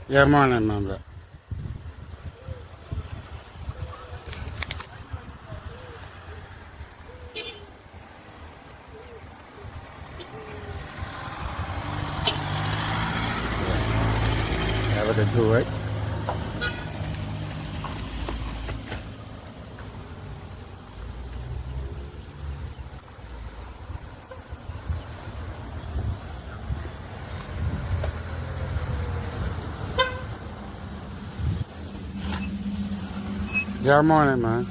Yeah, morning, man. Have to do it. Yeah, morning, man.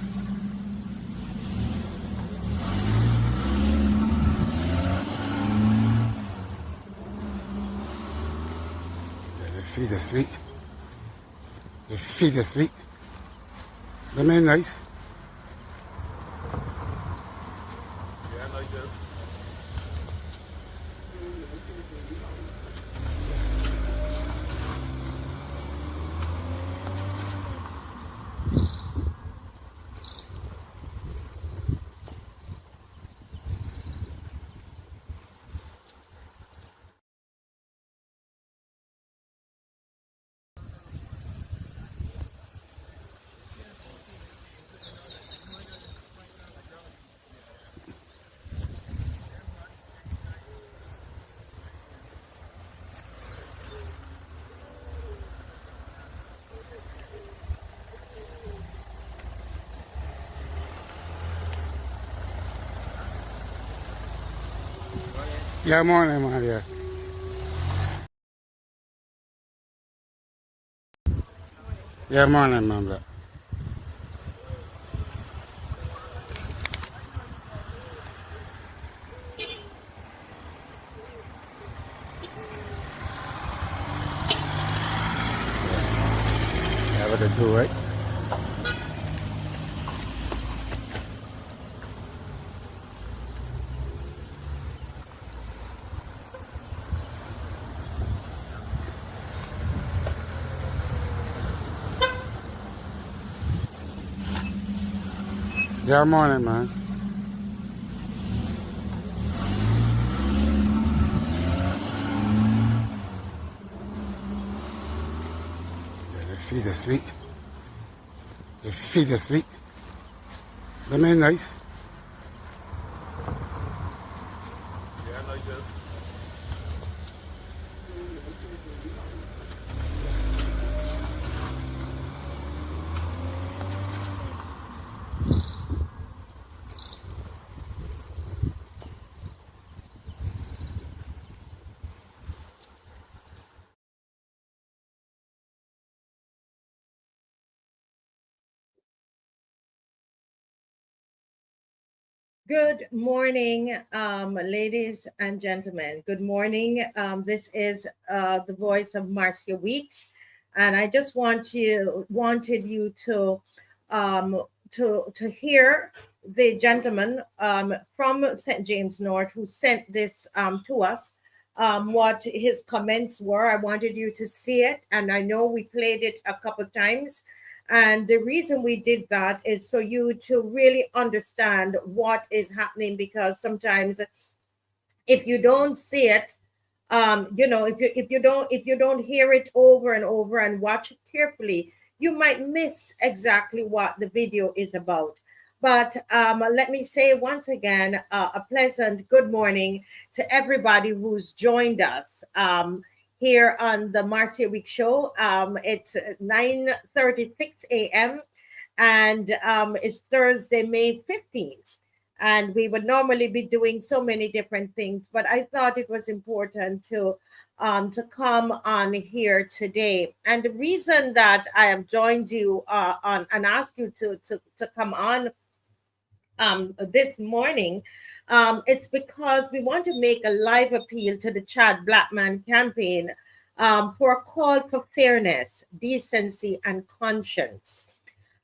Yeah, the feet are sweet. The feet are sweet. The man nice. Yeah, morning, man. Yeah. Yeah, morning, man. Have to do it. Yeah, morning, man. Yeah, the feet are sweet. The feet are sweet. The man nice. Good morning, ladies and gentlemen. Good morning. This is the voice of Marcia Weeks, and I just wanted you um, to hear the gentleman from St. James North who sent this to us. What his comments were. I wanted you to see it, and I know we played it a couple times, and the reason we did that is so you to really understand what is happening, because sometimes if you don't see it, if you don't hear it over and over and watch it carefully, you might miss exactly what the video is about. But let me say once again, a pleasant good morning to everybody who's joined us here on the Marcia Week Show. It's 9:36 a.m. and it's Thursday, May 15th, and we would normally be doing so many different things, but I thought it was important to come on here today. And the reason that I have joined you on and asked you to come on this morning, it's because we want to make a live appeal to the Chad Blackman campaign for a call for fairness, decency, and conscience.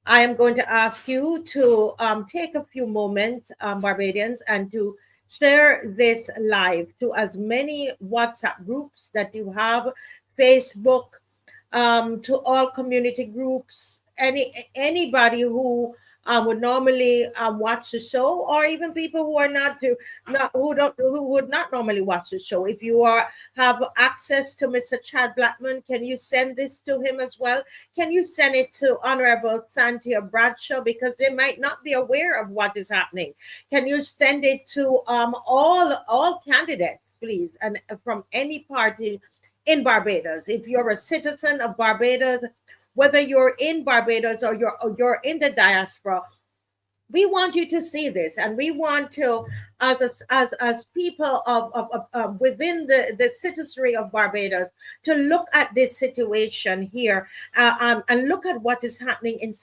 I am going to ask you to take a few moments, Barbadians, and to share this live to as many WhatsApp groups that you have, Facebook, to all community groups, anybody who would normally watch the show, or even people who are who would not normally watch the show. If you have access to Mr. Chad Blackman, can you send this to him as well? Can you send it to Honorable Santia Bradshaw, because they might not be aware of what is happening? Can you send it to all candidates, please, and from any party in Barbados? If you're a citizen of Barbados, whether you're in Barbados or you're in the diaspora, we want you to see this, and we want to, as people of within the citizenry of Barbados, to look at this situation here, and look at what is happening in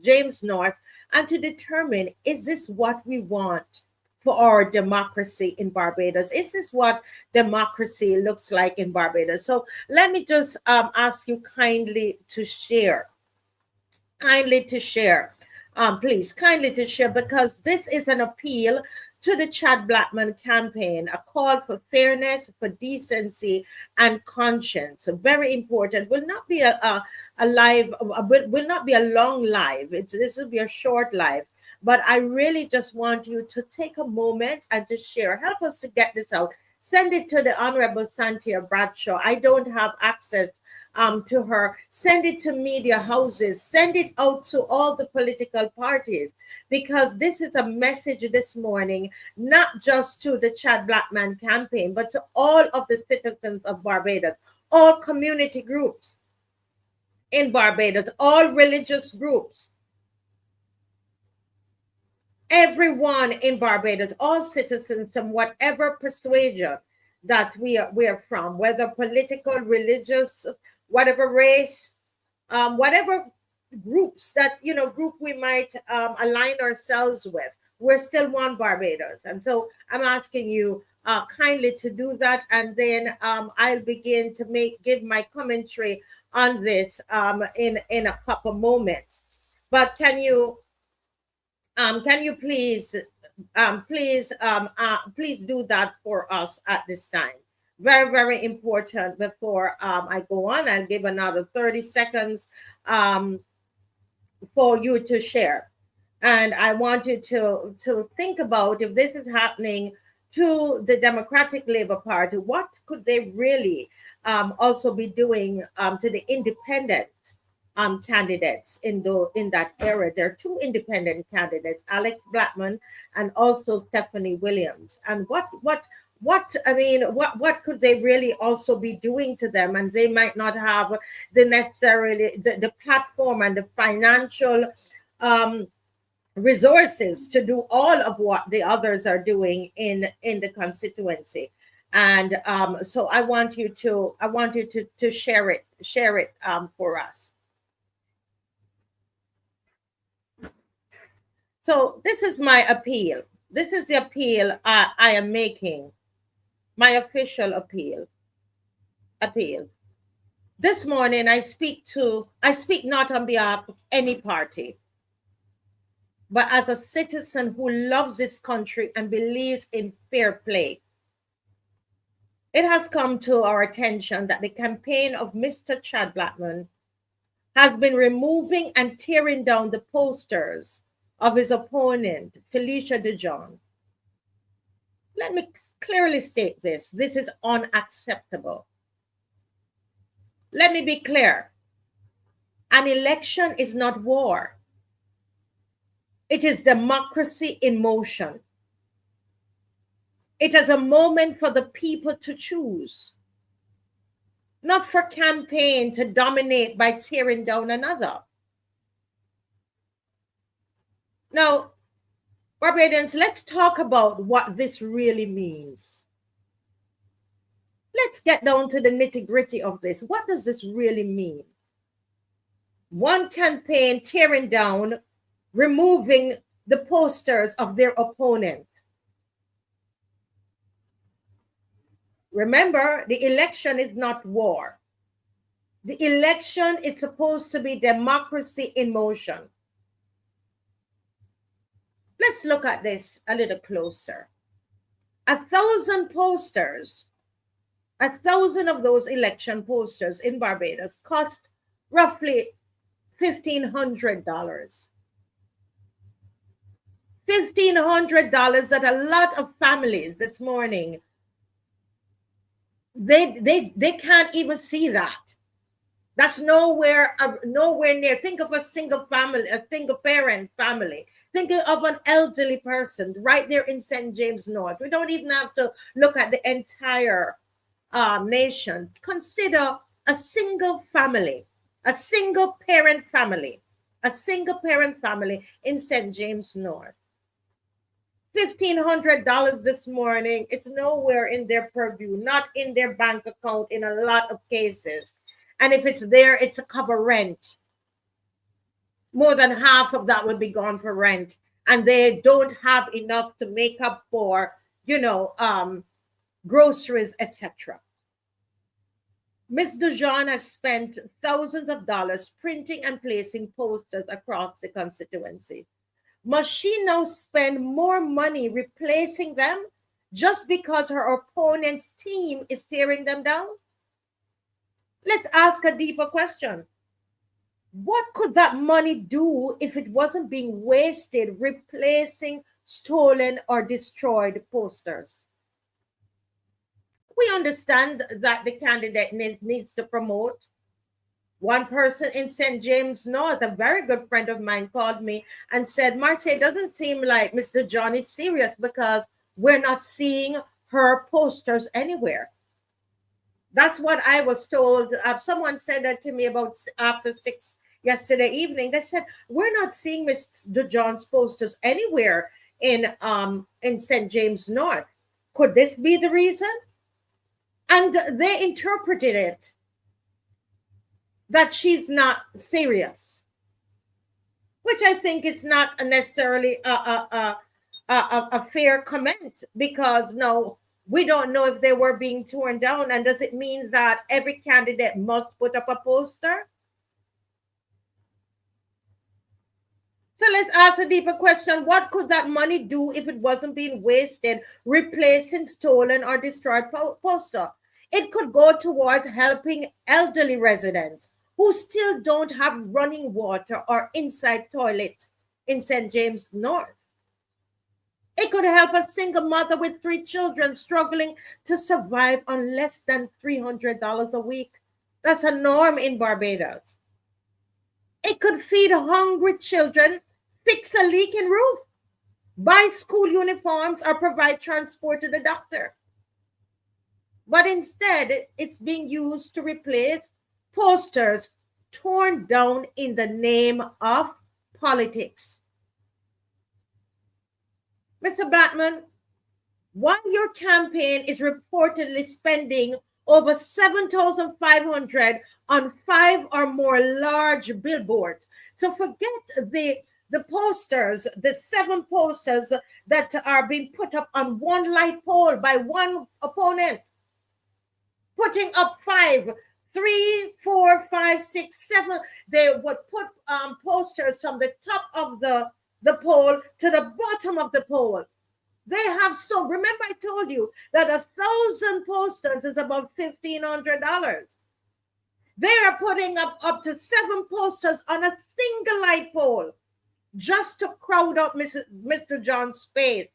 James North, and to determine, is this what we want for our democracy in Barbados? Is this what democracy looks like in Barbados? So let me just ask you kindly to share. Please, kindly to share, because this is an appeal to the Chad Blackman campaign, a call for fairness, for decency, and conscience. So very important. Will not be a live, will not be a long live. This will be a short live. But I really just want you to take a moment and to share. Help us to get this out. Send it to the Honorable Santia Bradshaw. I don't have access to her. Send it to media houses. Send it out to all the political parties, because this is a message this morning, not just to the Chad Blackman campaign, but to all of the citizens of Barbados, all community groups in Barbados, all religious groups, everyone in Barbados, all citizens from whatever persuasion that we are from, whether political, religious, whatever race, whatever groups group we might align ourselves with, we're still one Barbados. And so I'm asking you kindly to do that, and then I'll begin to give my commentary on this in a couple moments. But can you please please do that for us at this time? Very, very important. Before I go on, I'll give another 30 seconds for you to share. And I want you to think about, if this is happening to the Democratic Labour Party, what could they really also be doing to the independent candidates in that era? There are two independent candidates, Alex Blackman and also Stephanie Williams. And what could they really also be doing to them? And they might not have the necessarily the platform and the financial resources to do all of what the others are doing in the constituency. And so I want you to share it for us. So this is my appeal. This is the appeal I am making, my official appeal. This morning I speak not on behalf of any party, but as a citizen who loves this country and believes in fair play. It has come to our attention that the campaign of Mr. Chad Blackman has been removing and tearing down the posters of his opponent, Felicia Dujon. Let me clearly state this. This is unacceptable. Let me be clear. An election is not war. It is democracy in motion. It is a moment for the people to choose, not for campaign to dominate by tearing down another. Now, Barbadians, let's talk about what this really means. Let's get down to the nitty-gritty of this. What does this really mean? One campaign tearing down, removing the posters of their opponent. Remember, the election is not war. The election is supposed to be democracy in motion. Let's look at this a little closer. 1,000 posters, 1,000 of those election posters in Barbados cost roughly $1,500. $1,500 that a lot of families this morning, they can't even see that. That's nowhere near. Think of a single family, a single parent family. Think of an elderly person right there in St. James North. We don't even have to look at the entire nation. Consider a single family, a single parent family in St. James North. $1,500 this morning. It's nowhere in their purview, not in their bank account in a lot of cases. And if it's there, it's to cover rent. More than half of that would be gone for rent. And they don't have enough to make up for, groceries, etc. Ms. Dujon has spent thousands of dollars printing and placing posters across the constituency. Must she now spend more money replacing them just because her opponent's team is tearing them down? Let's ask a deeper question. What could that money do if it wasn't being wasted replacing stolen or destroyed posters? We understand that the candidate needs to promote. One person in St. James North, a very good friend of mine, called me and said, Marcy, it doesn't seem like Mr. John is serious because we're not seeing her posters anywhere. That's what I was told. Someone said that to me about after 6 yesterday evening. They said, we're not seeing Mr. Dujon's posters anywhere in St. James North. Could this be the reason? And they interpreted it that she's not serious, which I think is not necessarily a fair comment, because no, we don't know if they were being torn down. And does it mean that every candidate must put up a poster? So let's ask a deeper question. What could that money do if it wasn't being wasted replacing stolen or destroyed poster? It could go towards helping elderly residents who still don't have running water or inside toilet in St. James North. It could help a single mother with 3 children struggling to survive on less than $300 a week. That's a norm in Barbados. It could feed hungry children, fix a leaking roof, buy school uniforms, or provide transport to the doctor. But instead, it's being used to replace posters torn down in the name of politics. Mr. Blackman, while your campaign is reportedly spending over $7,500 on 5 or more large billboards. So forget the posters, the 7 posters that are being put up on one light pole by one opponent. Putting up 5, 3, 4, 5, 6, 7. They would put posters from the top of the pole to the bottom of the pole. They have remember I told you that 1,000 posters is about $1,500. They are putting up to 7 posters on a single light pole just to crowd up Mr. John's space.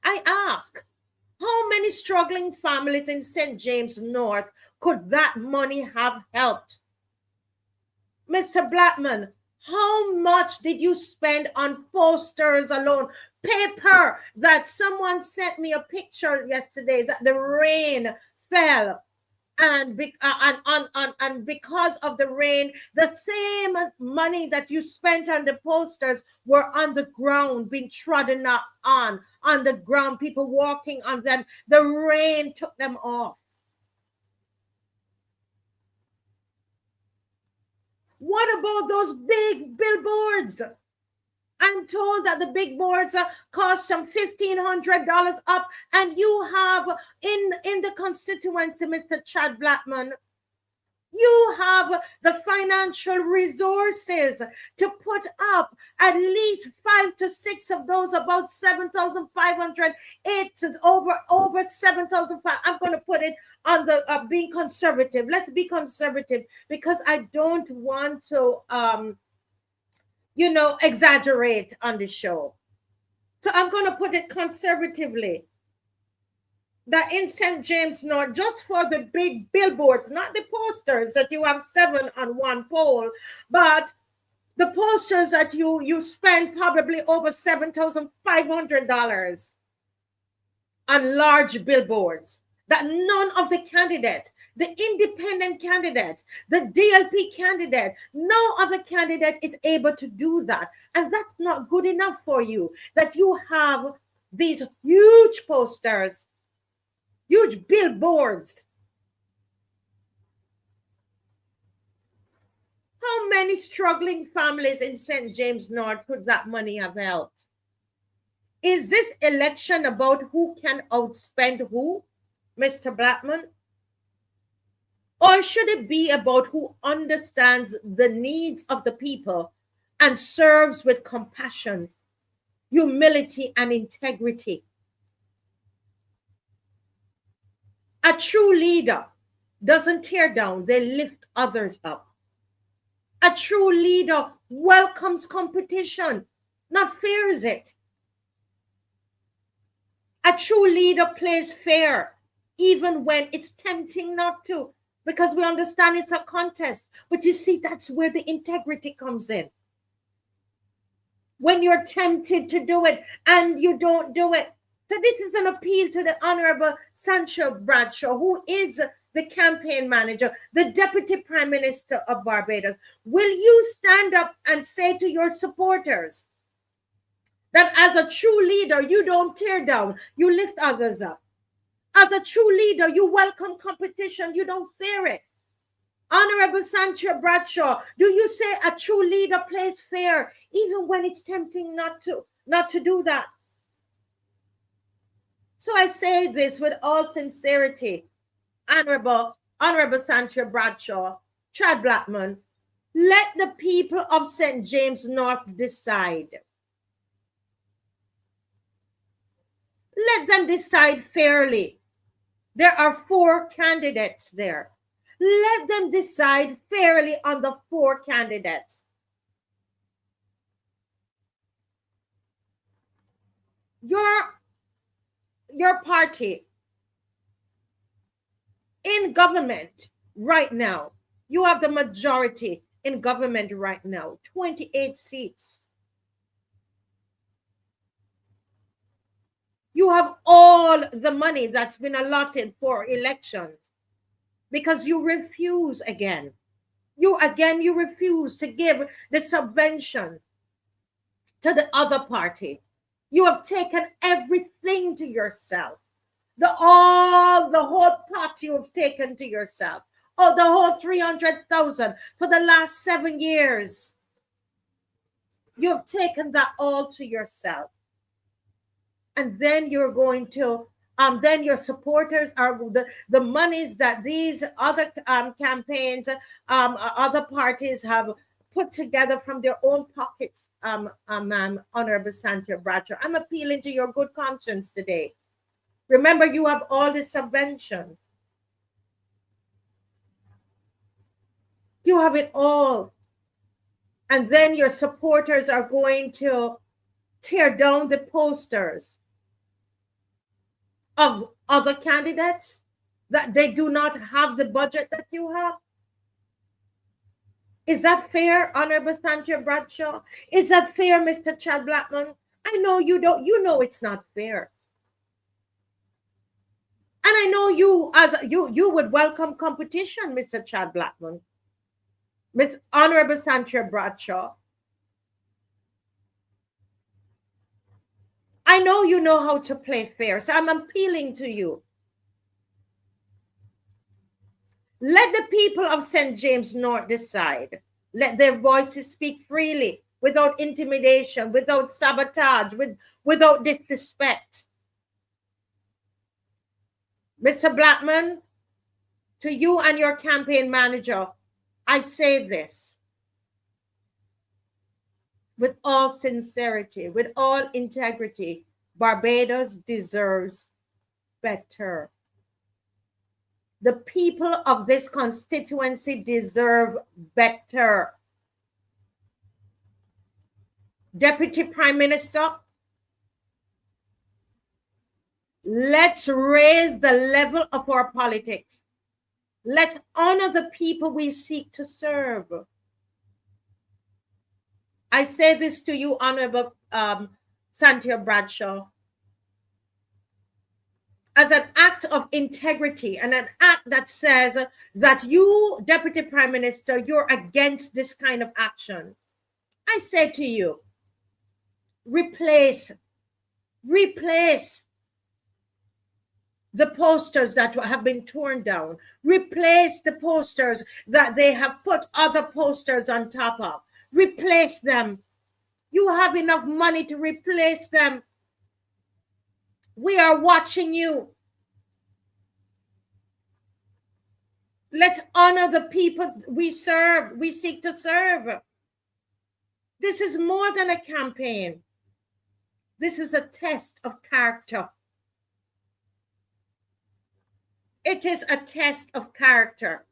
I ask, how many struggling families in St. James North could that money have helped? Mr. Blackman, how much did you spend on posters alone? Paper that someone sent me a picture yesterday that the rain fell. And because of the rain, the same money that you spent on the posters were on the ground, being trodden on the ground, people walking on them. The rain took them off. What about those big billboards? I'm told that the big boards cost some $1,500 up, and you have in the constituency, Mr. Chad Blackman, You have the financial resources to put up at least 5 to 6 of those, about 7,500. It's over 7,500. I'm going to put it on the being conservative. Let's be conservative because I don't want to, exaggerate on the show. So I'm going to put it conservatively. That in St. James North, just for the big billboards, not the posters that you have 7 on one pole, but the posters that you spend probably over $7,500 on large billboards, that none of the candidates, the independent candidate, the DLP candidate, no other candidate is able to do that. And that's not good enough for you, that you have these huge posters, huge billboards. How many struggling families in St. James North could that money have helped? Is this election about who can outspend who, Mr. Blackman? Or should it be about who understands the needs of the people and serves with compassion, humility, and integrity? A true leader doesn't tear down, they lift others up. A true leader welcomes competition, not fears it. A true leader plays fair, even when it's tempting not to, because we understand it's a contest. But you see, that's where the integrity comes in. When you're tempted to do it and you don't do it. So this is an appeal to the Honorable Santia Bradshaw, who is the campaign manager, the Deputy Prime Minister of Barbados. Will you stand up and say to your supporters that as a true leader, you don't tear down, you lift others up? As a true leader, you welcome competition, you don't fear it. Honorable Santia Bradshaw, do you say a true leader plays fair, even when it's tempting not to do that? So I say this with all sincerity, Honorable Santia Bradshaw, Chad Blackman, let the people of St. James North decide. Let them decide fairly. There are 4 candidates there. Let them decide fairly on the 4 candidates. Your party in government right now, you have the majority in government right now, 28 seats. You have all the money that's been allotted for elections because you refuse again. You refuse to give the subvention to the other party. You have taken everything to yourself. The whole pot you have taken to yourself. Oh, the whole 300,000 for the last 7 years. You have taken that all to yourself. And then you're going to, then your supporters are the monies that these other campaigns, other parties have put together from their own pockets, Honorable Santia Bradshaw. I'm appealing to your good conscience today. Remember, you have all the subvention. You have it all. And then your supporters are going to tear down the posters of other candidates that they do not have the budget that you have. Is that fair, Honorable Santia Bradshaw? Is that fair, Mr. Chad Blackman? I know you don't. You know it's not fair. And I know you would welcome competition, Mr. Chad Blackman. Miss Honorable Santia Bradshaw. I know you know how to play fair, so I'm appealing to you. Let the people of St. James North decide. Let their voices speak freely, without intimidation, without sabotage, without disrespect. Mr. Blackman, To you and your campaign manager, I say this with all sincerity, with all integrity. Barbados deserves better. The people of this constituency deserve better. Deputy Prime Minister, let's raise the level of our politics. Let's honor the people we seek to serve. I say this to you, Honorable Santia Bradshaw, as an act of integrity and an act that says that you, Deputy Prime Minister, you're against this kind of action. I say to you, replace the posters that have been torn down. Replace the posters that they have put other posters on top of. Replace them. You have enough money to replace them. We are watching you. Let's honor the people we serve, we seek to serve. This is more than a campaign. This is a test of character. It is a test of character.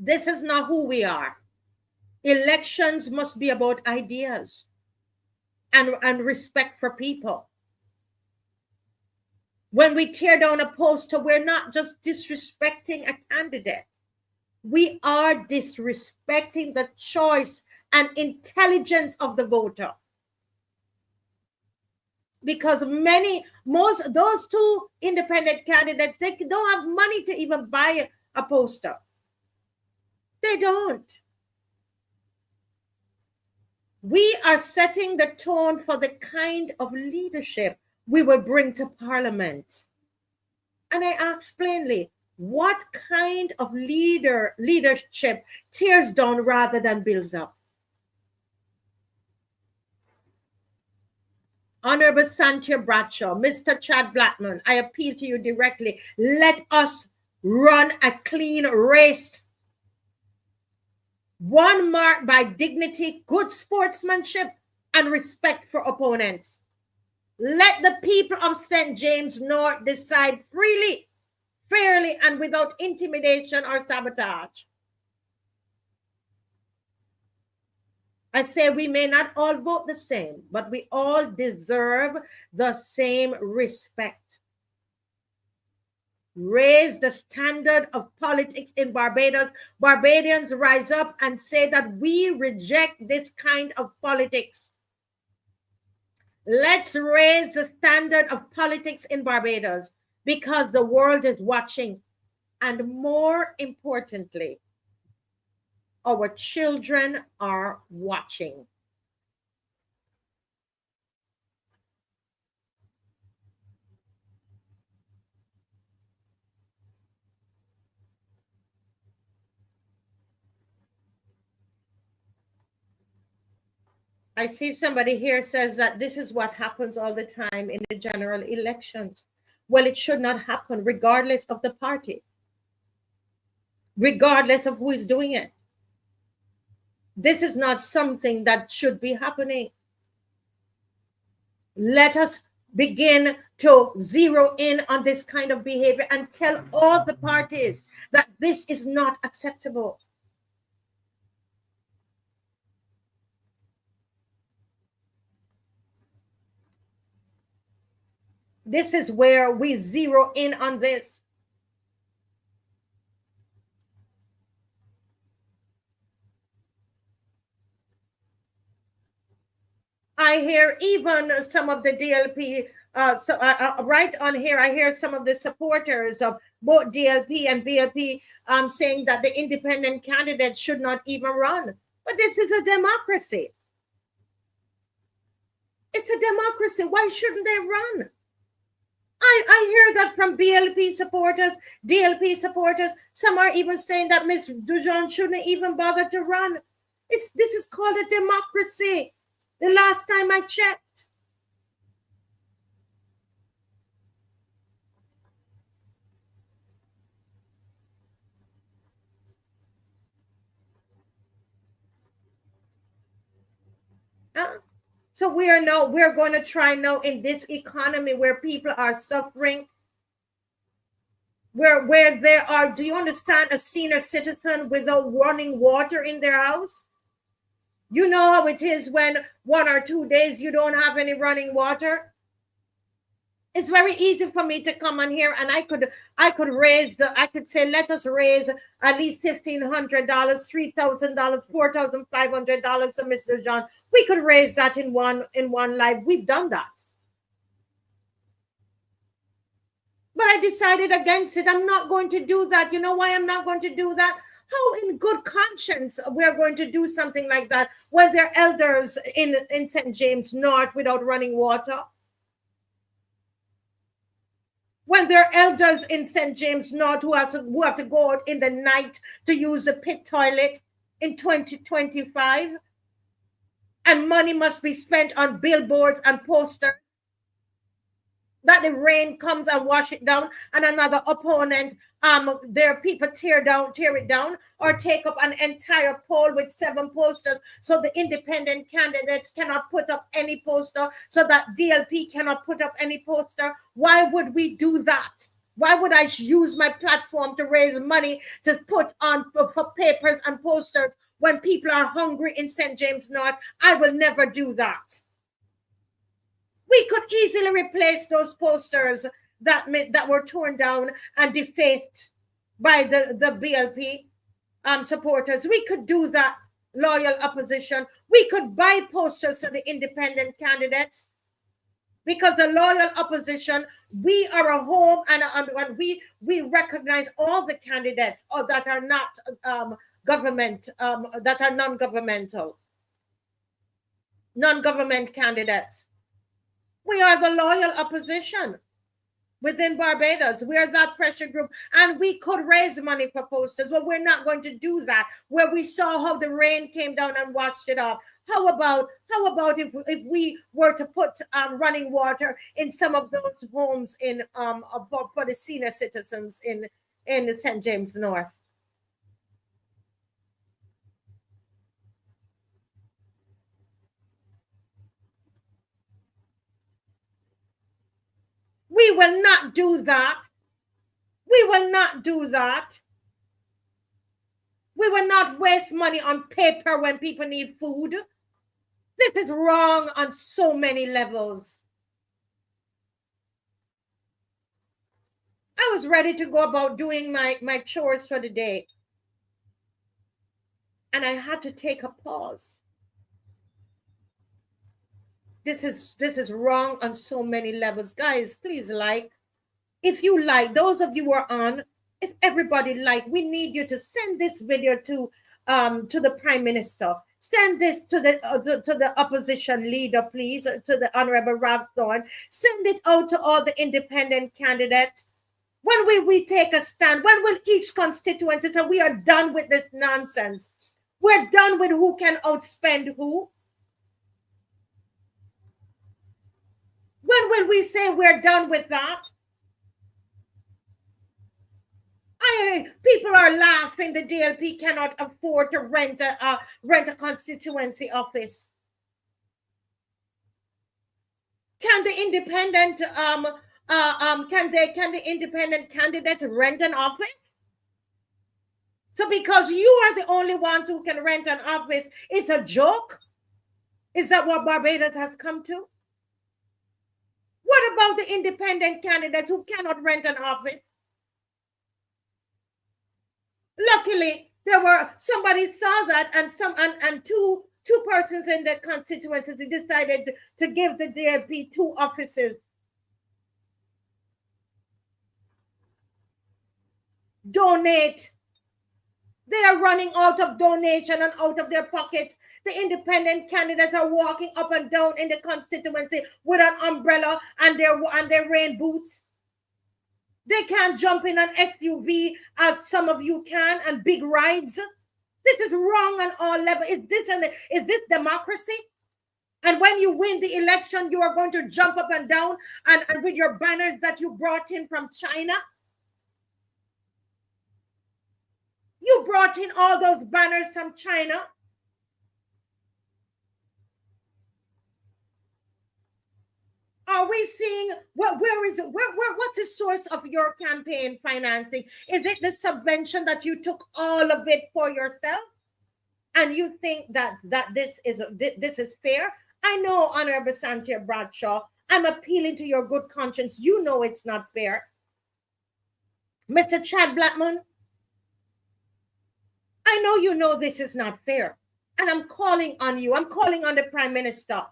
This is not who we are. Elections must be about ideas and respect for people. When we tear down a poster, we're not just disrespecting a candidate. We are disrespecting the choice and intelligence of the voter. Because those two independent candidates, they don't have money to even buy a poster. They don't. We are setting the tone for the kind of leadership we will bring to Parliament. And I ask plainly, what kind of leadership tears down rather than builds up? Honorable Santia Bradshaw, Mr. Chad Blackman, I appeal to you directly. Let us run a clean race. One marked by dignity, good sportsmanship, and respect for opponents. Let the people of St. James North decide freely, fairly, and without intimidation or sabotage. I say we may not all vote the same, but we all deserve the same respect. Raise the standard of politics in Barbados. Barbadians rise up and say that we reject this kind of politics. Let's raise the standard of politics in Barbados because the world is watching. And more importantly, our children are watching. I see somebody here says that this is what happens all the time in the general elections. Well, it should not happen regardless of the party, regardless of who is doing it. This is not something that should be happening. Let us begin to zero in on this kind of behavior and tell all the parties that this is not acceptable. This is where we zero in on this. I hear even some of the DLP, right on here, I hear some of the supporters of both DLP and BLP saying that the independent candidates should not even run. But this is a democracy. It's a democracy. Why shouldn't they run? I hear that from BLP supporters, DLP supporters. Some are even saying that Ms. Dujon shouldn't even bother to run. This is called a democracy. The last time I checked. So we're going to try now in this economy where people are suffering, where there are, do you understand, a senior citizen without running water in their house? You know how it is when 1 or 2 days you don't have any running water. It's very easy for me to come on here and I could say, let us raise at least $1,500, $3,000, $4,500 to Mr. John. We could raise that in one live. We've done that. But I decided against it. I'm not going to do that. You know why I'm not going to do that? How in good conscience we're going to do something like that when there are elders in St. James North without running water? When there are elders in St. James North who have to go out in the night to use a pit toilet in 2025, and money must be spent on billboards and posters, that the rain comes and wash it down, and another opponent, their people tear it down, or take up an entire pole with 7 posters, so the independent candidates cannot put up any poster, so that DLP cannot put up any poster. Why would we do that? Why would I use my platform to raise money to put on for papers and posters when people are hungry in St. James North? I will never do that. We could easily replace those posters that were torn down and defaced by the BLP supporters. We could do that, loyal opposition. We could buy posters to the independent candidates, because the loyal opposition, we are a home, and we recognize all the candidates that are not government, that are non-government candidates. We are the loyal opposition within Barbados. We are that pressure group, and we could raise money for posters. Well, we're not going to do that where we saw how the rain came down and washed it off. How about if we were to put running water in some of those homes in for the senior citizens in St. James North? We will not do that. We will not do that. We will not waste money on paper when people need food. This is wrong on so many levels. I was ready to go about doing my chores for the day, and I had to take a pause. This is wrong on so many levels. Guys, please like. If you like, those of you who are on, if everybody like, we need you to send this video to the Prime Minister. Send this to the opposition leader, please, to the Honorable Ralph Thorne. Send it out to all the independent candidates. When will we take a stand? When will each constituency say we are done with this nonsense? We're done with who can outspend who. When will we say we're done with that? People are laughing. The DLP cannot afford to rent a constituency office. Can the independent can the independent candidates rent an office? So because you are the only ones who can rent an office, it's a joke? Is that what Barbados has come to? What about the independent candidates who cannot rent an office? Luckily, somebody saw that, and two persons in the constituency decided to give the DLP 2 offices. Donate. They are running out of donation and out of their pockets. The independent candidates are walking up and down in the constituency with an umbrella and their rain boots. They can't jump in an SUV as some of you can, and big rides. This is wrong on all levels. Is this democracy? And when you win the election, you are going to jump up and down and with your banners that you brought in from China? You brought in all those banners from China. we seeing? Where is it? What's the source of your campaign financing? Is it the subvention that you took all of it for yourself? And you think that this is fair? I know, Honorable Santia Bradshaw, I'm appealing to your good conscience. You know it's not fair. Mr. Chad Blackman, I know you know this is not fair. And I'm calling on you. I'm calling on the Prime Minister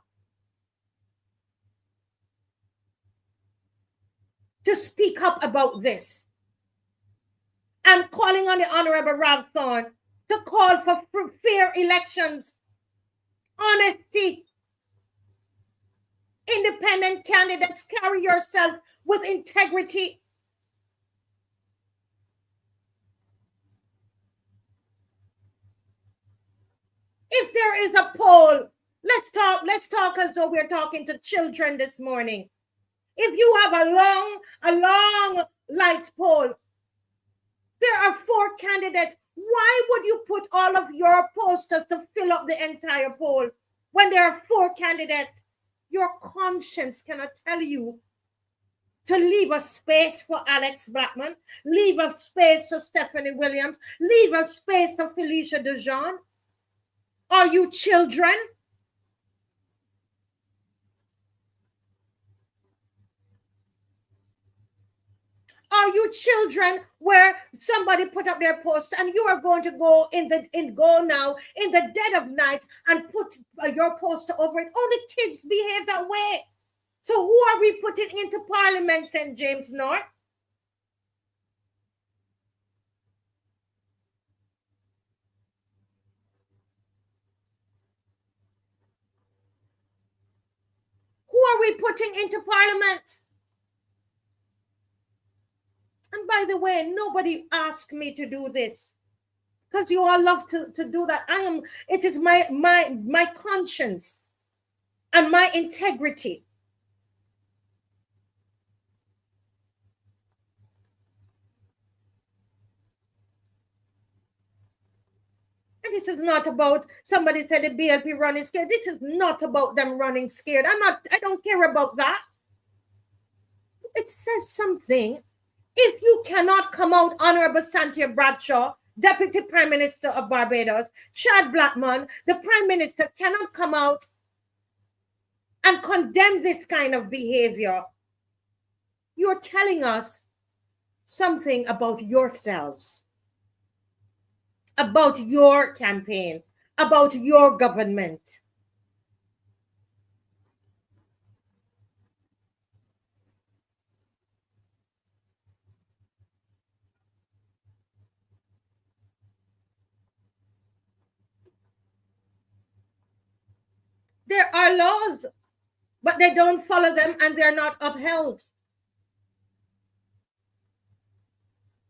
to speak up about this. I'm calling on the Honorable Ralph Thorne to call for fair elections, honesty, independent candidates. Carry yourself with integrity. If there is a poll, let's talk as though we're talking to children this morning. If you have a long lights poll, there are 4 candidates. Why would you put all of your posters to fill up the entire poll when there are 4 candidates? Your conscience cannot tell you to leave a space for Alex Blackman, leave a space for Stephanie Williams, leave a space for Felicia Dujon. Are you children? Are you children where somebody put up their post and you are going to go now in the dead of night and put your poster over it? Oh, the kids behave that way. So who are we putting into Parliament, St. James North? Who are we putting into Parliament? And by the way, nobody asked me to do this because you all love to do that. It is my conscience and my integrity. And this is not about, somebody said the BLP running scared. This is not about them running scared. I don't care about that. It says something. If you cannot come out, Honorable Santia Bradshaw, Deputy Prime Minister of Barbados, Chad Blackman, the Prime Minister cannot come out and condemn this kind of behavior. You're telling us something about yourselves, about your campaign, about your government. There are laws, but they don't follow them and they're not upheld.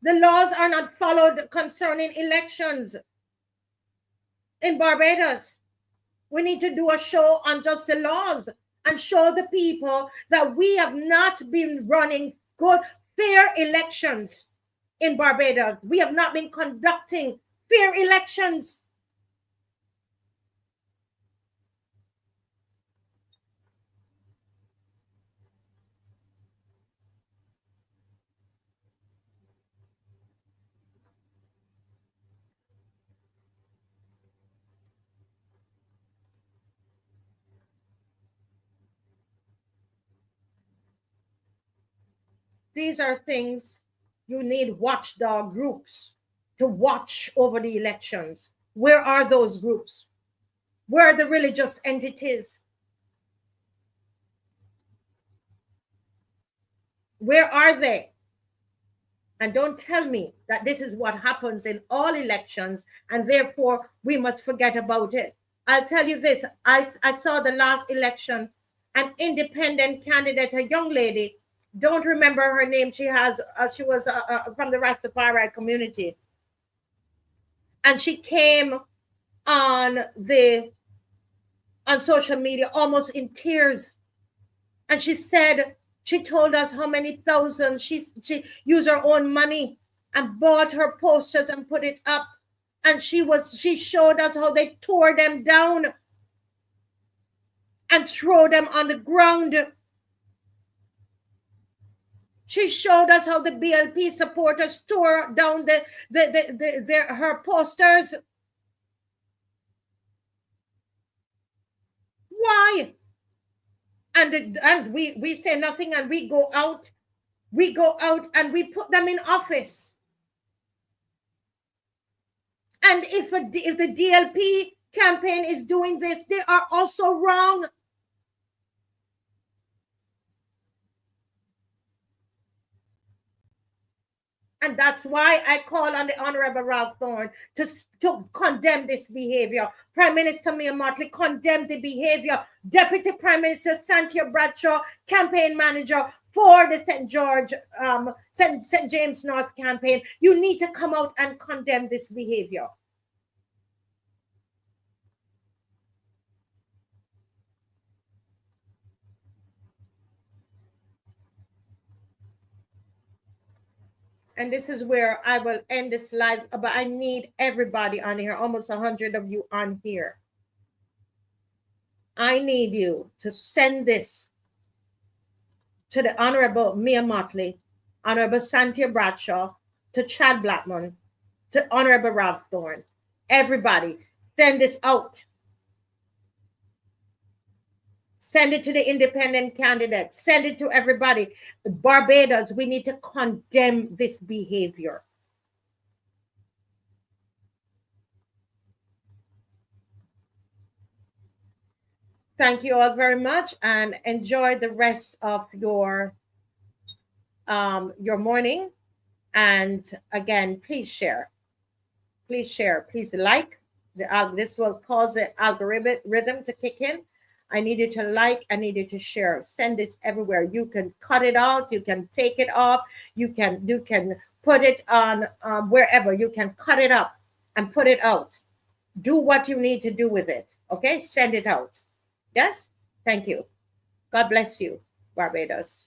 The laws are not followed concerning elections in Barbados. We need to do a show on just the laws and show the people that we have not been running good, fair elections in Barbados. We have not been conducting fair elections. These are things you need watchdog groups to watch over the elections. Where are those groups? Where are the religious entities? Where are they? And don't tell me that this is what happens in all elections and therefore we must forget about it. I'll tell you this. I saw the last election, an independent candidate, a young lady, don't remember her name. She was from the Rastafari community. And she came on social media almost in tears. And she said, she told us how many thousands she used her own money and bought her posters and put it up. And she showed us how they tore them down and throw them on the ground. She showed us how the BLP supporters tore down her posters. Why? And we say nothing, and we go out and we put them in office. And if the DLP campaign is doing this, they are also wrong. And that's why I call on the Honorable Ralph Thorne to condemn this behavior. Prime Minister Mia Mottley condemned the behavior. Deputy Prime Minister Santia Bradshaw, campaign manager for the St. James North campaign, you need to come out and condemn this behavior. And this is where I will end this live, but I need everybody on here, almost 100 of you on here. I need you to send this to the Honorable Mia Mottley, Honorable Santia Bradshaw, to Chad Blackman, to Honorable Ralph Thorne. Everybody, send this out. Send it to the independent candidates. Send it to everybody. Barbados, we need to condemn this behavior. Thank you all very much, and enjoy the rest of your morning. And again, please share. Please share. Please like. This will cause the algorithm to kick in. I need you to like. I need you to share. Send this everywhere. You can cut it out. You can take it off. You can put it on wherever. You can cut it up and put it out. Do what you need to do with it. Okay? Send it out. Yes? Thank you. God bless you, Barbados.